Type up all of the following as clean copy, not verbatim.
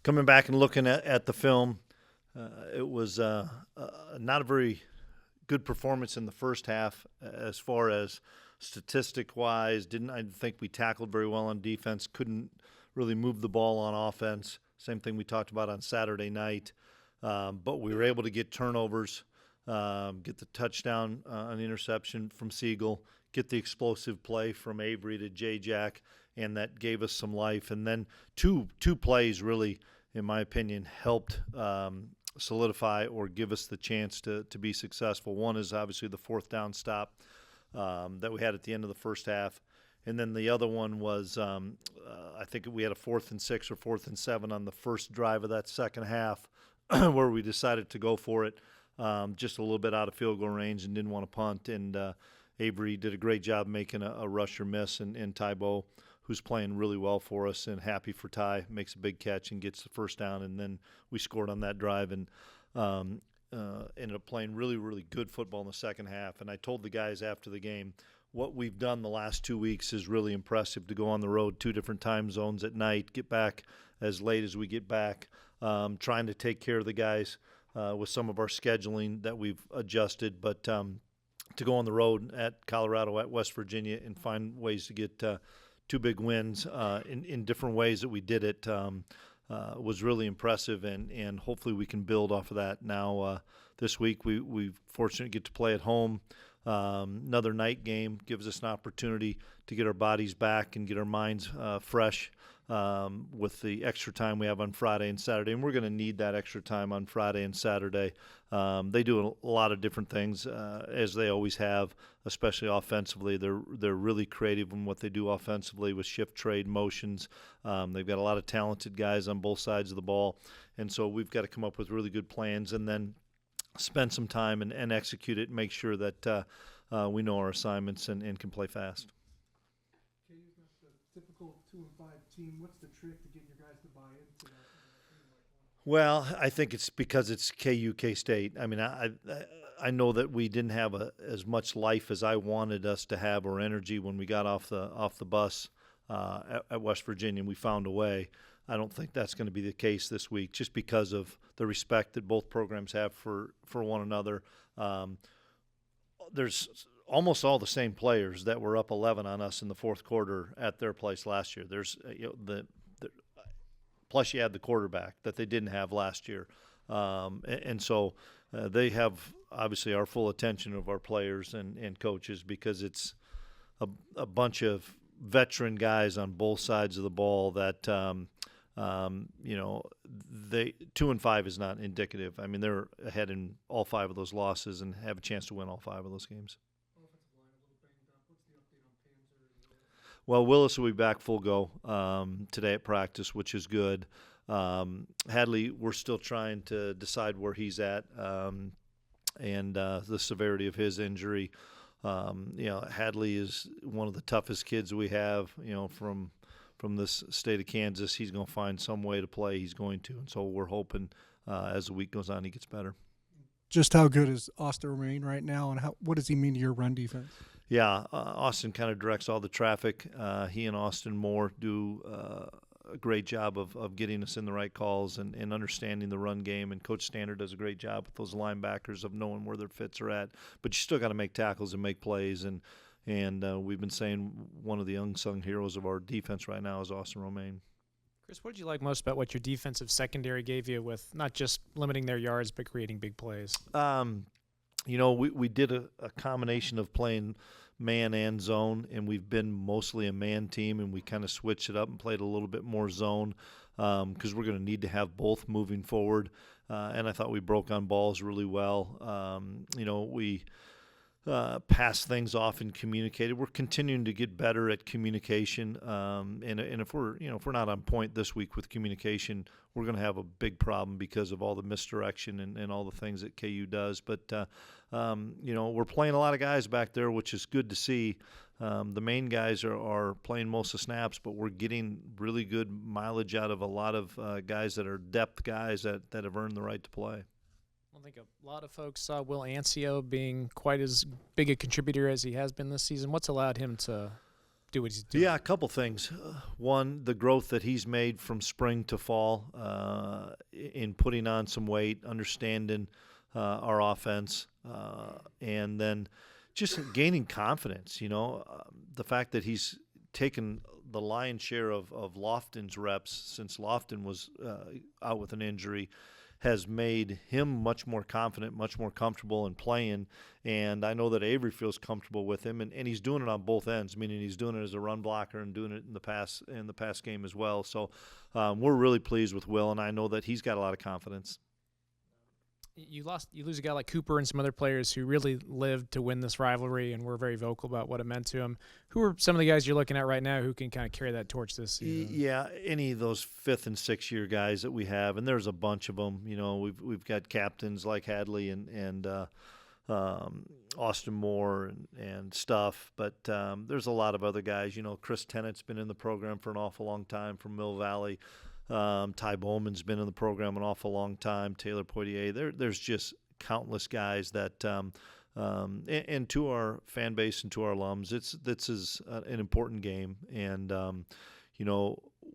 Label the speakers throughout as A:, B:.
A: Coming back and looking at the film, it was not a very good performance in the first half as far as statistic-wise. I think we tackled very well on defense, couldn't really move the ball on offense. Same thing we talked about on Saturday night. But we were able to get turnovers, get the touchdown on the interception from Siegel, get the explosive play from Avery to J-Jack, and that gave us some life. And then two plays really, in my opinion, helped solidify or give us the chance to be successful. One is obviously the fourth down stop that we had at the end of the first half. And then the other one was I think we had a 4th and 6 or 4th and 7 on the first drive of that second half where we decided to go for it just a little bit out of field goal range and didn't want to punt. And Avery did a great job making a rusher miss, and Tybo, who's playing really well for us, and happy for Ty, makes a big catch and gets the first down. And then we scored on that drive and ended up playing really, really good football in the second half. And I told the guys after the game, what we've done the last 2 weeks is really impressive, to go on the road 2 different time zones at night, get back as late as we get back, trying to take care of the guys with some of our scheduling that we've adjusted. But to go on the road at Colorado, at West Virginia, and find ways to get 2 big wins in different ways that we did it was really impressive, and hopefully we can build off of that. Now this week we fortunately get to play at home. Another night game gives us an opportunity to get our bodies back and get our minds fresh with the extra time we have on Friday and Saturday. And we're going to need that extra time on Friday and Saturday. They do a lot of different things, as they always have, especially offensively. They're really creative in what they do offensively with shift trade motions. They've got a lot of talented guys on both sides of the ball. And so we've got to come up with really good plans and then spend some time and execute it and make sure that we know our assignments and can play fast.
B: KU's not the typical 2-5 team. What's the trick to getting your guys to buy into that?
A: Well, I think it's because it's KU, K-State. I mean, I know that we didn't have as much life as I wanted us to have, or energy, when we got off the bus at West Virginia. We found a way. I don't think that's going to be the case this week, just because of the respect that both programs have for one another. There's almost all the same players that were up 11 on us in the fourth quarter at their place last year. There's plus you had the quarterback that they didn't have last year, and so they have obviously our full attention of our players and coaches, because it's a bunch of veteran guys on both sides of the ball that. They 2-5 is not indicative. I mean, they're ahead in all 5 of those losses and have a chance to win all 5 of those games.
B: Offensive line a little banged up. What's the update on Panzer?
A: Well, Willis will be back full go today at practice, which is good. Hadley, we're still trying to decide where he's at and the severity of his injury. Hadley is one of the toughest kids we have, from this state of Kansas. He's going to find some way to play. He's going to. And so we're hoping as the week goes on, he gets better.
B: Just how good is Austin Romaine right now, and what does he mean to your run defense?
A: Yeah, Austin kind of directs all the traffic. He and Austin Moore do a great job of getting us in the right calls and understanding the run game. And Coach Standard does a great job with those linebackers of knowing where their fits are at. But you still got to make tackles and make plays. And we've been saying one of the unsung heroes of our defense right now is Austin Romaine.
C: Chris, what did you like most about what your defensive secondary gave you with not just limiting their yards but creating big plays?
A: We did a combination of playing man and zone, and we've been mostly a man team, and we kind of switched it up and played a little bit more zone because we're going to need to have both moving forward. And I thought we broke on balls really well. We pass things off and communicated. We're continuing to get better at communication, and if we're not on point this week with communication, we're going to have a big problem because of all the misdirection and all the things that KU does. But we're playing a lot of guys back there, which is good to see. The main guys are playing most of the snaps, but we're getting really good mileage out of a lot of guys that are depth guys that have earned the right to play.
C: I think a lot of folks saw Will Anio being quite as big a contributor as he has been this season. What's allowed him to do what he's doing?
A: Yeah, a couple things. One, the growth that he's made from spring to fall in putting on some weight, understanding our offense, and then just gaining confidence. The fact that he's taken the lion's share of Lofton's reps since Lofton was out with an injury has made him much more confident, much more comfortable in playing. And I know that Avery feels comfortable with him, and he's doing it on both ends, meaning he's doing it as a run blocker and doing it in the pass game as well. So we're really pleased with Will, and I know that he's got a lot of confidence.
C: You lose a guy like Cooper and some other players who really lived to win this rivalry and were very vocal about what it meant to him. Who are some of the guys you're looking at right now who can kind of carry that torch this season?
A: Yeah, any of those 5th and 6th year guys that we have, and there's a bunch of them. We've got captains like Hadley and Austin Moore and stuff, but there's a lot of other guys. Chris Tennett's been in the program for an awful long time from Mill Valley. Ty Bowman's been in the program an awful long time. Taylor Poitier. There's just countless guys that, and to our fan base and to our alums, this is an important game, and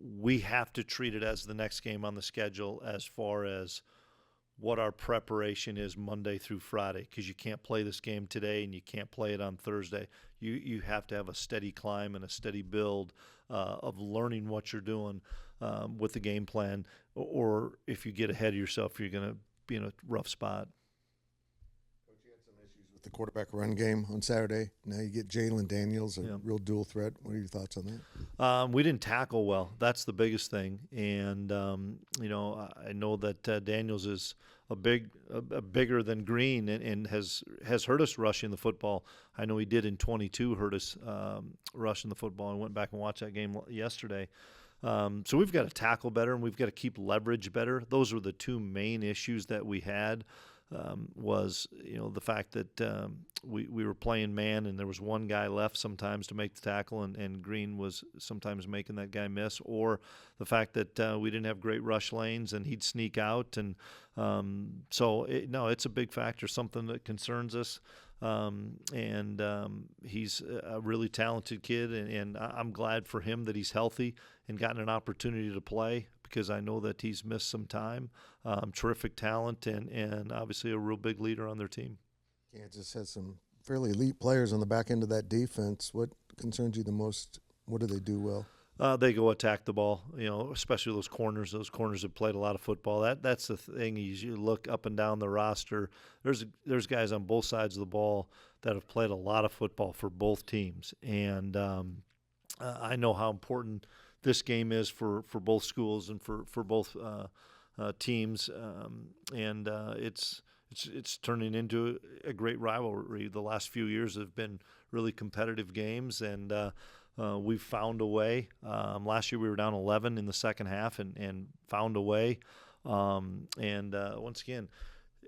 A: we have to treat it as the next game on the schedule as far as what our preparation is Monday through Friday, because you can't play this game today and you can't play it on Thursday. You have to have a steady climb and a steady build of learning what you're doing with the game plan, or if you get ahead of yourself, you're going to be in a rough spot.
D: Coach, you had some issues with the quarterback run game on Saturday. Now you get Jaylen Daniels, a real dual threat. What are your thoughts on that?
A: We didn't tackle well. That's the biggest thing. And, I know that Daniels is a bigger than Green and has hurt us rushing the football. I know he did in 22 hurt us rushing the football. I went back and watched that game yesterday. So we've got to tackle better, and we've got to keep leverage better. Those were the two main issues that we had. Was the fact that we were playing man and there was one guy left sometimes to make the tackle, and Green was sometimes making that guy miss, or the fact that we didn't have great rush lanes and he'd sneak out, and it's a big factor, something that concerns us. He's a really talented kid, and I'm glad for him that he's healthy and gotten an opportunity to play, because I know that he's missed some time. Terrific talent and obviously a real big leader on their team.
D: Kansas has some fairly elite players on the back end of that defense. What concerns you the most? What do they do well?
A: They go attack the ball, especially those corners. Those corners have played a lot of football. That's the thing. You look up and down the roster. There's guys on both sides of the ball that have played a lot of football for both teams, and I know how important this game is for both schools and for both teams, and it's turning into a great rivalry. The last few years have been really competitive games, and we've found a way. Last year we were down 11 in the second half and found a way. Once again,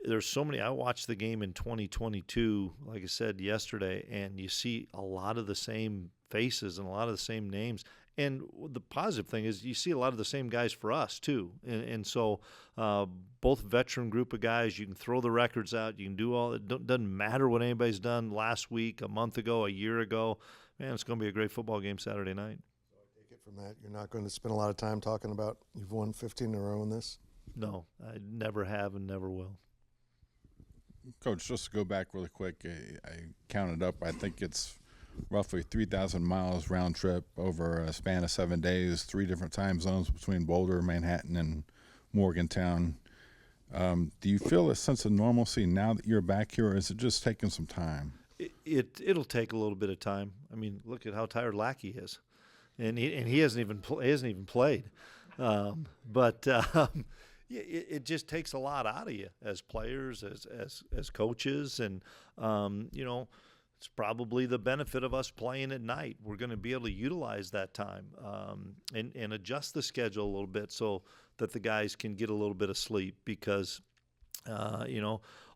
A: there's so many. I watched the game in 2022, like I said yesterday, and you see a lot of the same faces and a lot of the same names. And the positive thing is you see a lot of the same guys for us too. And so both veteran group of guys, you can throw the records out. You can do all it. Doesn't matter what anybody's done last week, a month ago, a year ago. Man, it's going to be a great football game Saturday night.
D: So I take it from that, you're not going to spend a lot of time talking about you've won 15 in a row in this?
A: No, I never have and never will.
E: Coach, just to go back really quick, I counted up. I think it's roughly 3,000 miles round trip over a span of 7 days, 3 different time zones between Boulder, Manhattan, and Morgantown. Do you feel a sense of normalcy now that you're back here, or is it just taking some time?
A: It'll take a little bit of time. I mean, look at how tired Lackey is, and he hasn't even played. It just takes a lot out of you as players, as coaches, and it's probably the benefit of us playing at night. We're going to be able to utilize that time and adjust the schedule a little bit so that the guys can get a little bit of sleep, because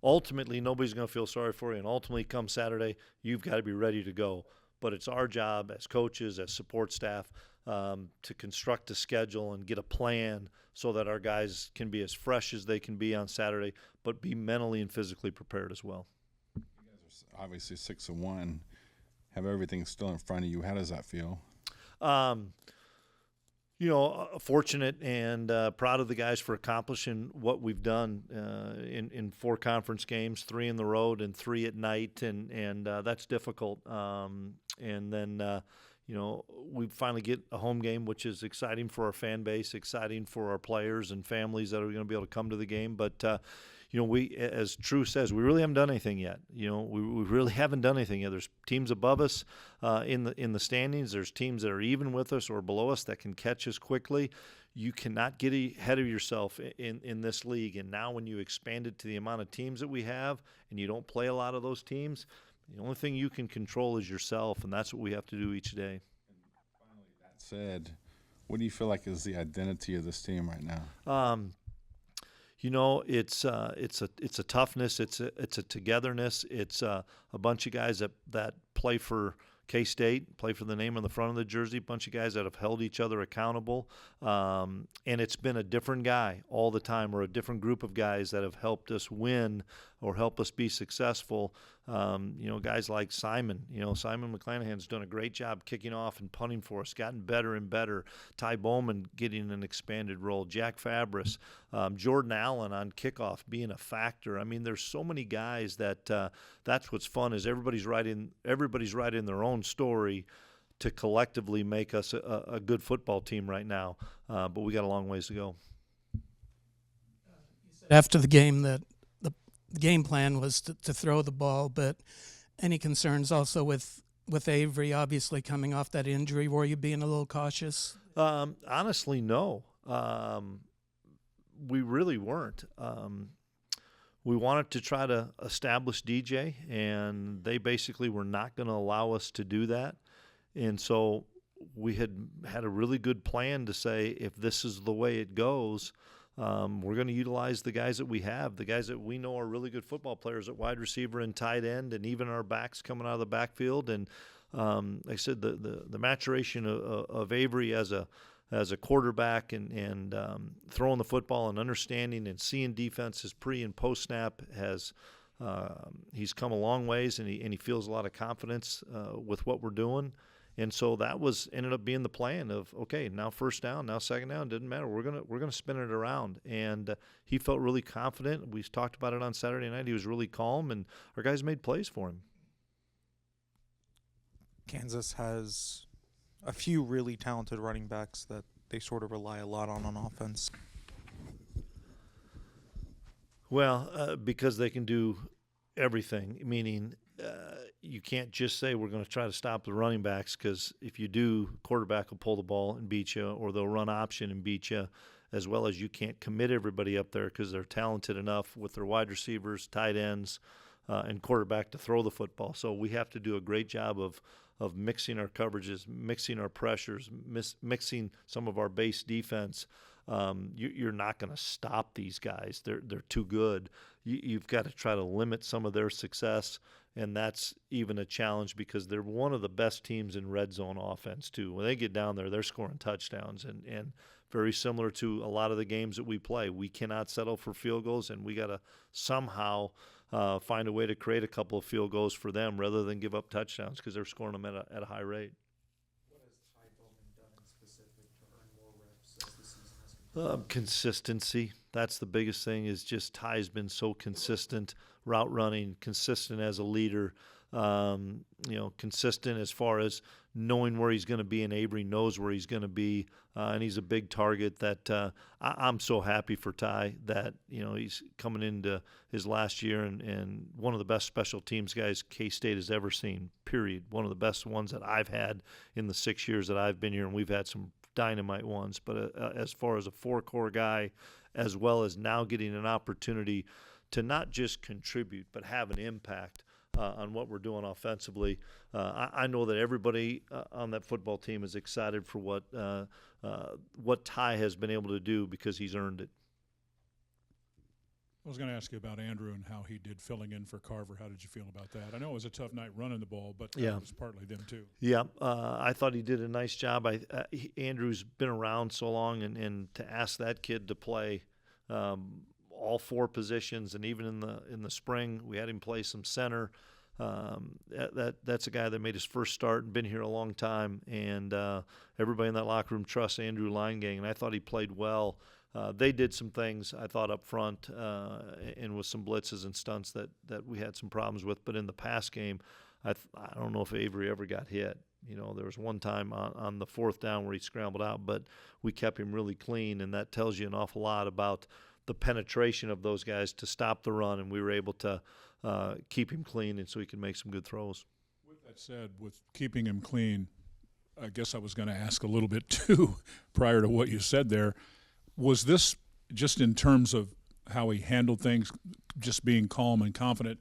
A: ultimately nobody's going to feel sorry for you, and ultimately come Saturday you've got to be ready to go. But it's our job as coaches, as support staff, to construct a schedule and get a plan so that our guys can be as fresh as they can be on Saturday, but be mentally and physically prepared as well.
E: You guys are obviously 6-1. have everything still in front of you. How does that feel?
A: Fortunate and proud of the guys for accomplishing what we've done in 4 conference games, 3 in the road and 3 at night, and that's difficult. And then we finally get a home game, which is exciting for our fan base, exciting for our players and families that are going to be able to come to the game. But we, as True says, we really haven't done anything yet. We really haven't done anything yet. There's teams above us in the standings. There's teams that are even with us or below us that can catch us quickly. You cannot get ahead of yourself in this league. And now when you expand it to the amount of teams that we have and you don't play a lot of those teams, the only thing you can control is yourself, and that's what we have to do each day.
E: And finally, that said, what do you feel like is the identity of this team right now?
A: It's a toughness. It's a togetherness. It's a bunch of guys that play for K-State, play for the name on the front of the jersey, a bunch of guys that have held each other accountable. And it's been a different guy all the time, or a different group of guys that have helped us win or help us be successful. Guys like Simon. Simon McClanahan's done a great job kicking off and punting for us, gotten better and better. Ty Bowman getting an expanded role. Jack Fabris, Jordan Allen on kickoff being a factor. I mean, there's so many guys that's what's fun is everybody's writing their own story to collectively make us a good football team right now. But we got a long ways to go.
F: After the game, that the game plan was to throw the ball, but any concerns also with Avery obviously coming off that injury? Were you being a little cautious?
A: Honestly, no. We really weren't. We wanted to try to establish DJ, and they basically were not going to allow us to do that. And so we had a really good plan to say, if this is the way it goes, we're going to utilize the guys that we have, the guys that we know are really good football players at wide receiver and tight end, and even our backs coming out of the backfield. And like I said, the maturation of Avery as a quarterback and throwing the football and understanding and seeing defenses pre and post snap he's come a long ways, and he feels a lot of confidence with what we're doing. And so that ended up being the plan of, okay, now first down, now second down, didn't matter. We're gonna spin it around. And he felt really confident. We talked about it on Saturday night. He was really calm, and our guys made plays for him.
G: Kansas has a few really talented running backs that they sort of rely a lot on offense.
A: Well, because they can do everything, meaning you can't just say we're going to try to stop the running backs, because if you do, quarterback will pull the ball and beat you, or they'll run option and beat you, as well as you can't commit everybody up there because they're talented enough with their wide receivers, tight ends, and quarterback to throw the football. So we have to do a great job of mixing our coverages, mixing our pressures, mixing some of our base defense. You're not going to stop these guys. They're too good. You've got to try to limit some of their success, and that's even a challenge because they're one of the best teams in red zone offense too. When they get down there, they're scoring touchdowns, and very similar to a lot of the games that we play. We cannot settle for field goals, and we got to somehow find a way to create a couple of field goals for them rather than give up touchdowns because they're scoring them at a high rate.
B: What has Ty Bowman done in specific to earn more reps as the season has continued?
A: Consistency. That's the biggest thing, is just Ty's been so consistent, route running, consistent as a leader, consistent as far as knowing where he's going to be, and Avery knows where he's going to be, and he's a big target that I'm so happy for Ty that, he's coming into his last year and one of the best special teams guys K-State has ever seen, period. One of the best ones that I've had in the 6 years that I've been here, and we've had some dynamite ones. But as far as a four-core guy, as well as now getting an opportunity to not just contribute but have an impact on what we're doing offensively. I know that everybody on that football team is excited for what Ty has been able to do because he's earned it.
H: I was going to ask you about Andrew and how he did filling in for Carver. How did you feel about that? I know it was a tough night running the ball, but that was partly them too.
A: Yeah, I thought he did a nice job. Andrew's been around so long, and to ask that kid to play all 4 positions, and even in the spring we had him play some center. That's a guy that made his first start and been here a long time, and everybody in that locker room trusts Andrew Leingang, and I thought he played well. They did some things, I thought, up front and with some blitzes and stunts that we had some problems with. But in the pass game, I don't know if Avery ever got hit. There was one time on the fourth down where he scrambled out, but we kept him really clean, and that tells you an awful lot about the penetration of those guys to stop the run, and we were able to keep him clean, and so he could make some good throws.
H: With that said, with keeping him clean, I guess I was going to ask a little bit too prior to what you said there. Was this just in terms of how he handled things, just being calm and confident,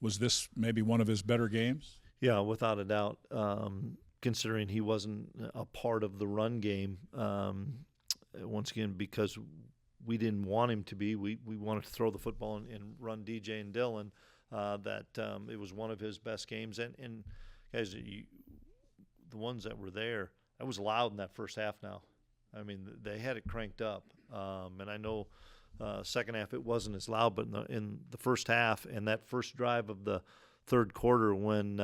H: was this maybe one of his better games?
A: Yeah, without a doubt, considering he wasn't a part of the run game, once again, because we didn't want him to be. We wanted to throw the football and run DJ and Dylan. It was one of his best games. And guys, the ones that were there, that was loud in that first half now. I mean, they had it cranked up. And I know second half it wasn't as loud, but in the first half and that first drive of the third quarter when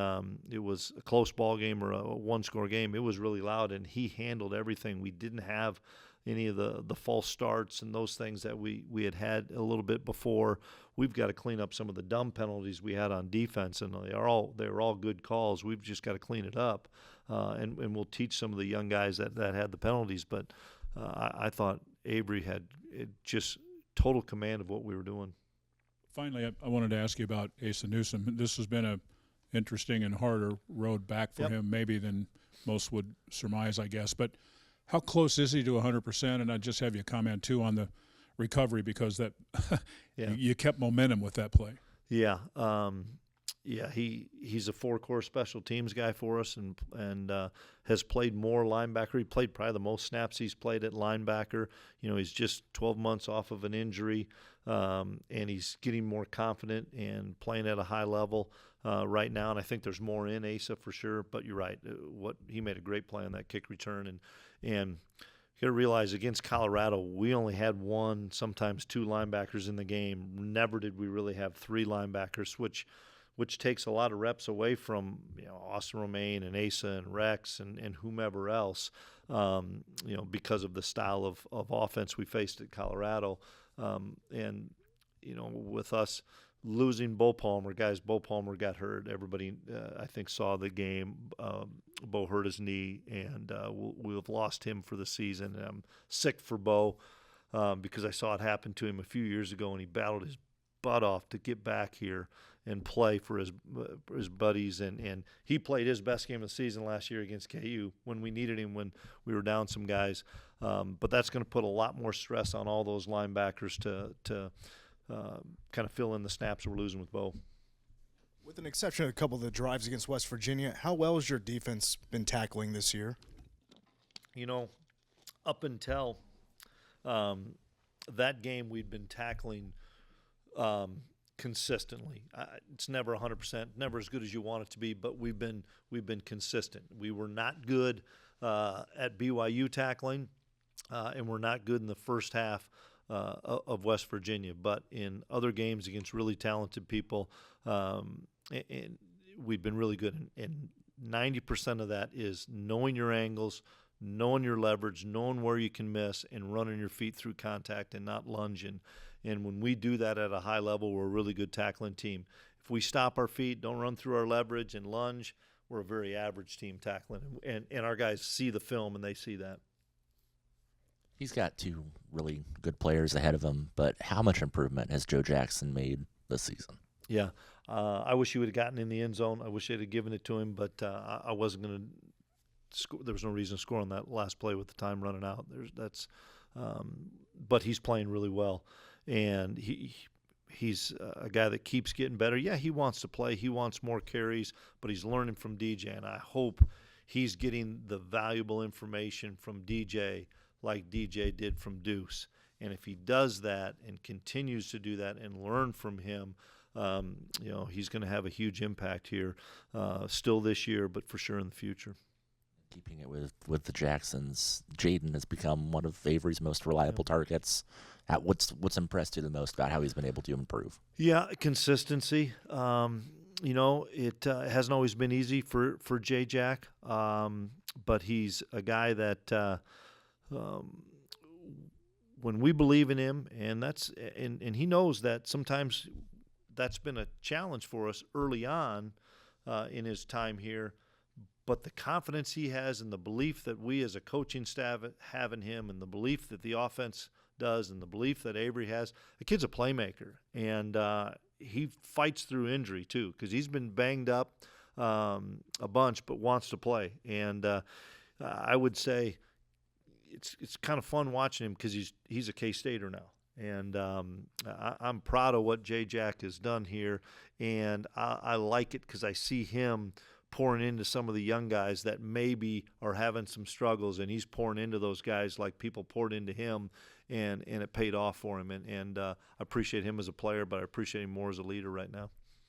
A: it was a close ball game or a one-score game, it was really loud, and he handled everything. We didn't have any of the false starts and those things that we had a little bit before. We've got to clean up some of the dumb penalties we had on defense, and they were all good calls. We've just got to clean it up, and we'll teach some of the young guys that had the penalties. But I thought Avery had just total command of what we were doing.
H: Finally, I wanted to ask you about ASA Newsome. This has been a interesting and harder road back for him maybe than most would surmise, I guess. But how close is he to 100%? And I'd just have you comment, too, on the recovery, because that you kept momentum with that play.
A: Yeah. He's a four-core special teams guy for us and has played more linebacker. He played probably the most snaps he's played at linebacker. He's just 12 months off of an injury, and he's getting more confident and playing at a high level right now. And I think there's more in ASA for sure. But you're right. He made a great play on that kick return. And you got to realize against Colorado, we only had one, sometimes two linebackers in the game. Never did we really have three linebackers, which takes a lot of reps away from Austin Romaine and Asa and Rex and whomever else, because of the style of offense we faced at Colorado. With us losing Bo Palmer, Bo Palmer got hurt. Everybody, I think, saw the game. Bo hurt his knee, and we'll have lost him for the season. And I'm sick for Bo because I saw it happen to him a few years ago, and he battled his butt off to get back here and play for his buddies, and he played his best game of the season last year against KU when we needed him, when we were down some guys. But that's going to put a lot more stress on all those linebackers to kind of fill in the snaps we're losing with Bo.
I: With an exception of a couple of the drives against West Virginia, how well has your defense been tackling this year?
A: Up until that game, we'd been tackling consistently. It's never 100%, never as good as you want it to be, but we've been consistent. We were not good at BYU tackling, and we're not good in the first half of West Virginia. But in other games against really talented people, and we've been really good. And 90% of that is knowing your angles, knowing your leverage, knowing where you can miss, and running your feet through contact and not lunging. And when we do that at a high level, we're a really good tackling team. If we stop our feet, don't run through our leverage and lunge, we're a very average team tackling. And our guys see the film, and they see that.
J: He's got two really good players ahead of him, but how much improvement has Joe Jackson made this season?
A: Yeah. I wish he would have gotten in the end zone. I wish they'd have given it to him, but I wasn't going to score. There was no reason to score on that last play with the time running out. But he's playing really well. And he's a guy that keeps getting better. Yeah, he wants to play. He wants more carries, but he's learning from DJ. And I hope he's getting the valuable information from DJ like DJ did from Deuce. And if he does that and continues to do that and learn from him, he's going to have a huge impact here still this year, but for sure in the future.
J: Keeping it with the Jacksons, Jaden has become one of Avery's most reliable targets. What's impressed you the most about how he's been able to improve?
A: Yeah, consistency. it hasn't always been easy for J Jack, but he's a guy that when we believe in him, and he knows that sometimes that's been a challenge for us early on in his time here. But the confidence he has and the belief that we as a coaching staff have in him and the belief that the offense does and the belief that Avery has, the kid's a playmaker. And he fights through injury too because he's been banged up a bunch but wants to play. And I would say it's kind of fun watching him because he's a K-Stater now. And I'm proud of what J Jack has done here. And I like it because I see him pouring into some of the young guys that maybe are having some struggles, and he's pouring into those guys like people poured into him, and it paid off for him. And I appreciate him as a player, but I appreciate him more as a leader right now.